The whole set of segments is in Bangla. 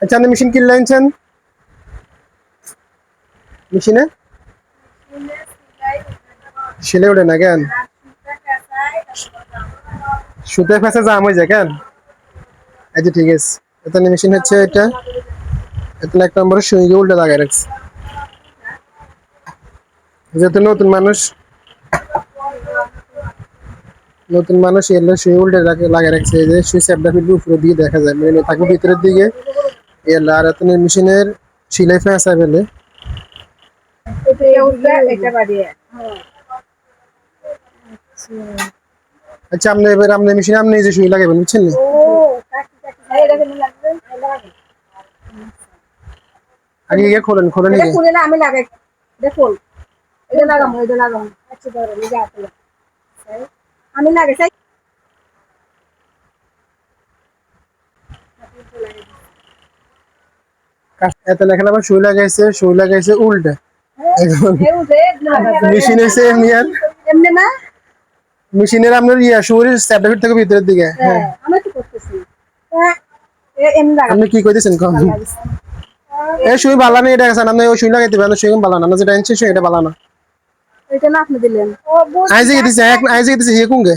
আচ্ছা আপনি মেশিন কিনলে আনছেন মেশিনে সেলে ওঠে না কেন সুতে ফেসে জাম হয়ে যায় কেন আচ্ছা ঠিক আছে এটা মেশিন হচ্ছে এটা এটা এক নম্বরে সুইগে উল্টে লাগাই রাখছে যেহেতু নতুন মানুষ এলে সুই উল্টে লাগাই রাখছে এই যে সুই স্যাপটা ফিট উপরে দিকে দেখা যায় মানে থাকবে ভিতরের দিকে এলে আর এত মেশিনের সিলাই ফেঁসা ফেলে আচ্ছা আপনি এবার আপনি মেশিনে আপনি এই যে সুই লাগাবেন বুঝছেন না আগে গিয়ে খোলেন খোলেন আমি লাগাই দেখুন এটা লাগাবো আচ্ছা ধরো আমি লাগাই এত লেখা আবার সুই লাগাইছে উল্টে মেশিন হয়েছে এমনি আর এমনি না মেশিনের আপনার সুইয়ের স্যাপটা ফিট থাকে ভিতরের দিকে হ্যাঁ আমি তো করতেছি এমনি লাগাবো আপনি কি কইতেছেন কম এই সুই বালা নেই এটা আছে আপনি ওই সুই লাগাইতে পারেন সুই বালা না আমরা যেটা আনছি সেটা বালা না এটা না আপনি দিলেন আইজে গেছে আইজে গেছে হে কুঙ্গে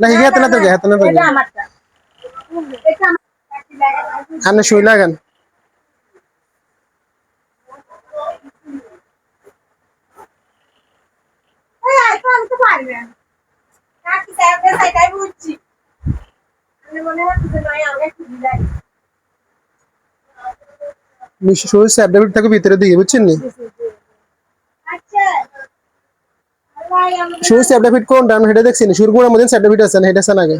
না হিগে হাতে না থাকে এটা আমারটা এটা আপনি সুই লাগান আমি তো পারবেন কাকি সাহেবদের সাইটাই বুঝছি আমি মনে হচ্ছে নয় আমি একটু দিলাই সুই স্যাপটা ফিট থাকে ভিতরের দিকে বুঝছেন নি আচ্ছা সুই স্যাপটা ফিট কোনটা আমি সেটা দেখছি না সুর গুড়ার মধ্যে স্যাপটা ফিট আছে না এটা আছে না আগে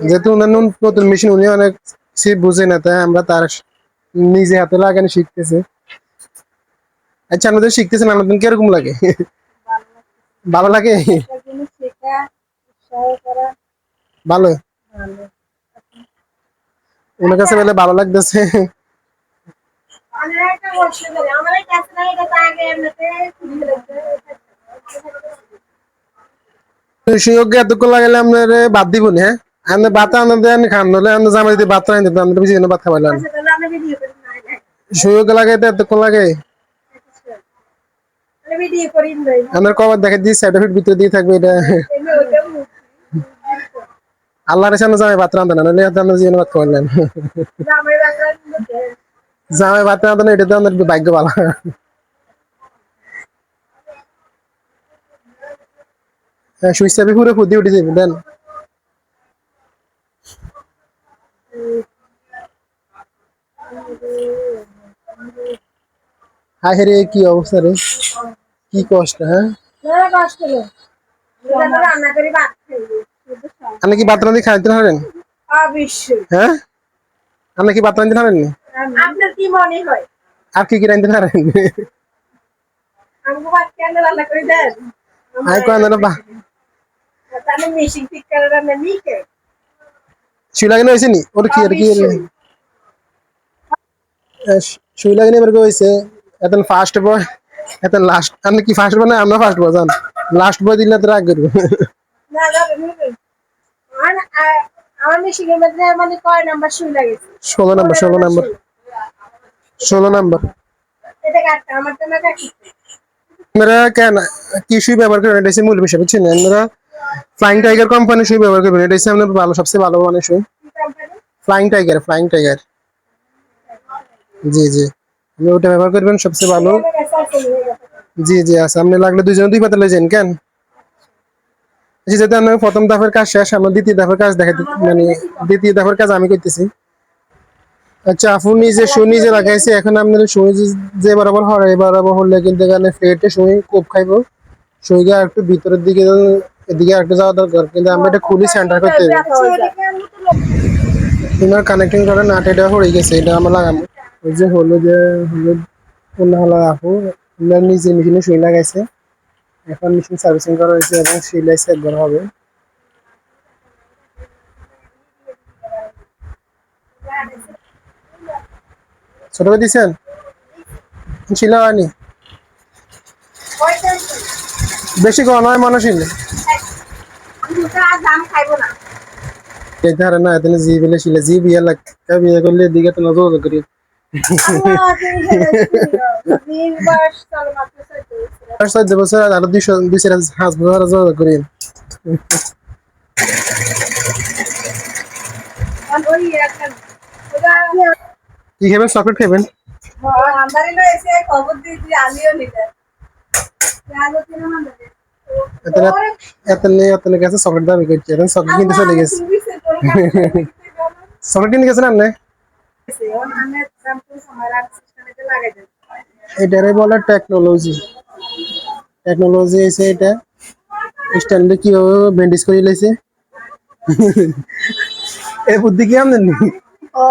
যেহেতু ওনার নতুন মেশিন উনি অনেক সে বুঝে না তাই আমরা তার নিজে হাতে লাগানো শিখতেছে আচ্ছা আমাদের শিখতেছেন আমাদের কিরকম লাগে ভালো লাগে ভালো ওনার কাছে বলে ভালো লাগতেছে সুযোগ এতক্ষণ লাগালে আপনার বাদ দিব না হ্যাঁ আমরা বাতা আনন্দ খান নলে আমরা জামা দিতে বাত আনতে আমরা বেশি ভাত খাওয়াইলাম সুযোগ লাগাইতে এতক্ষণ লাগে আমরা কবার দেখা দিই সার্টিফিকেট ভিতরে দিয়ে থাকবে এটা আল্লাহর সামনে জামাই ভাত রান্ধে না নলে আমরা জীবনে ভাত খাওয়াইলাম জামাই ভাত রান্ধে না এটা তো আমাদের ভাগ্য ভালো সুইচ চাবি পুরো ফুদি উঠে যাবে দেন হায় রে কি অবস্থা রে কি কষ্ট হ্যাঁ আপনি কি ভাত রান্ধি খাইতে পারেন হ্যাঁ আপনি কি ভাত রান্ধতে পারেন আপনার কি মনে হয় আর কি কি রান্ধতে পারেন আমাকে ভাত কেন রান্না করে দেন আই কোন না বা তাহলে মেশিন ঠিক করে রান্না নিকে সুই লাগানো হয়েছে নি ওর কি আর কি সুই লাগানো এবার হয়েছে এখন ফার্স্ট বয় এখন লাস্ট আপনি কি ফার্স্ট বয় না আমরা ফার্স্ট বয় জান লাস্ট বয় দিলে তো রাগ করবো না আমার মেশিনের মধ্যে মানে কয় নাম্বার সুই লাগেছে 16 নাম্বার এটা কাটটা আমার তো না কাটি আমরা কেন কি সুই ব্যবহার করেন এটা হচ্ছে মূল বিষয় বুঝছেন আমরা ফ্লাইং টাইগার কোম্পানি সুই ব্যবহার করবেন এটা হচ্ছে আমাদের ভালো সবচেয়ে ভালো মানের সুই ফ্লাইং টাইগার জি জি আপনি ওটা ব্যবহার করবেন সবচেয়ে ভালো জি জি আচ্ছা আপনি লাগলে দুই পাতা লয়ে যান কেন আচ্ছা যেটা আমরা প্রথম ধাপের কাজ শেষ আমরা দ্বিতীয় ধাপের কাজ দেখাতে মানে দ্বিতীয় ধাপের কাজ আমি করতেছি আচ্ছা আপনি নিজে লাগাইছে এখন আপনার সুই যে বরাবর হয় এই বরাবর হলে কিন্তু এখানে ফ্লেটে সুই খুব খাইবো সুইগা একটু ভিতরের দিকে এদিকে একটু যাওয়া দরকার কিন্তু আমরা এটা খুলি সেন্টার করতে হবে তোমার কানেক্টিং করে নাট এটা হয়ে গেছে এটা আমরা লাগাবো ওই যে হলুদ কোন হলো আপু নিজে মেশিনে সুই লাগাইছে এখন মেশিন সার্ভিসিং করা হয়েছে এবং সিলাইস একবার হবে ছোট করে দিচ্ছেন ছিল হয়নি বেশি গণ হয় মানুষই দুটা জাম খাইবো না এই ধারে না এতনে জি বলে শিলে জি বিয়ে লাগ কা বিয়ে করলে দিকে তো নজর করি আল্লাহ তুমি হেলে 20 বয়স চলে মাত্র 14 আর 14 বছর আর 200 হাজ বছর জোর করি আর ওই এখন ওটা কি খাবেন চকলেট খাবেন আন্দারি লো এসে খবর দিয়েছি আমিও নিতে আলো তিন মানে এতনে এতনে কাছে চকলেট দাবি করছে এখন চকলেট কিনতে চলে গেছে তুমি সে করে কাটতে চকলেট কিনতে গেছেন আপনি গেছে ওন আমি শ্যাম্পু সময় সিস্টেমে লাগাই দেব এটারে বলে টেকনোলজি টেকনোলজি এসে এটা স্ট্যান্ডে কিভাবে ব্যান্ডেজ করে লাইছে এই বুদ্ধি কি আমনেন ও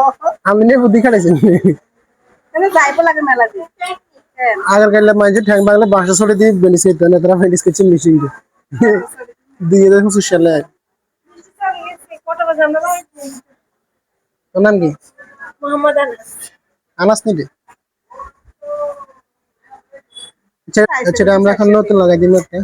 আপনি বুদ্ধি খাটাইছেন মানে যাইবো লাগে মেলা দিয়ে হ্যাঁ আগের কালে মাঝে ঠ্যাং বাংলা বাসা ছড়ে দিয়ে ব্যান্ডেজ করতে না তারা ব্যান্ডেজ করছে মেশিন দিয়ে দেখো সুশালে কত বাজে আমরা তোর নাম কি মোহাম্মদ আনাস আনাস নিবে আচ্ছা আমরা এখন নতুন লাগাই দিন একটা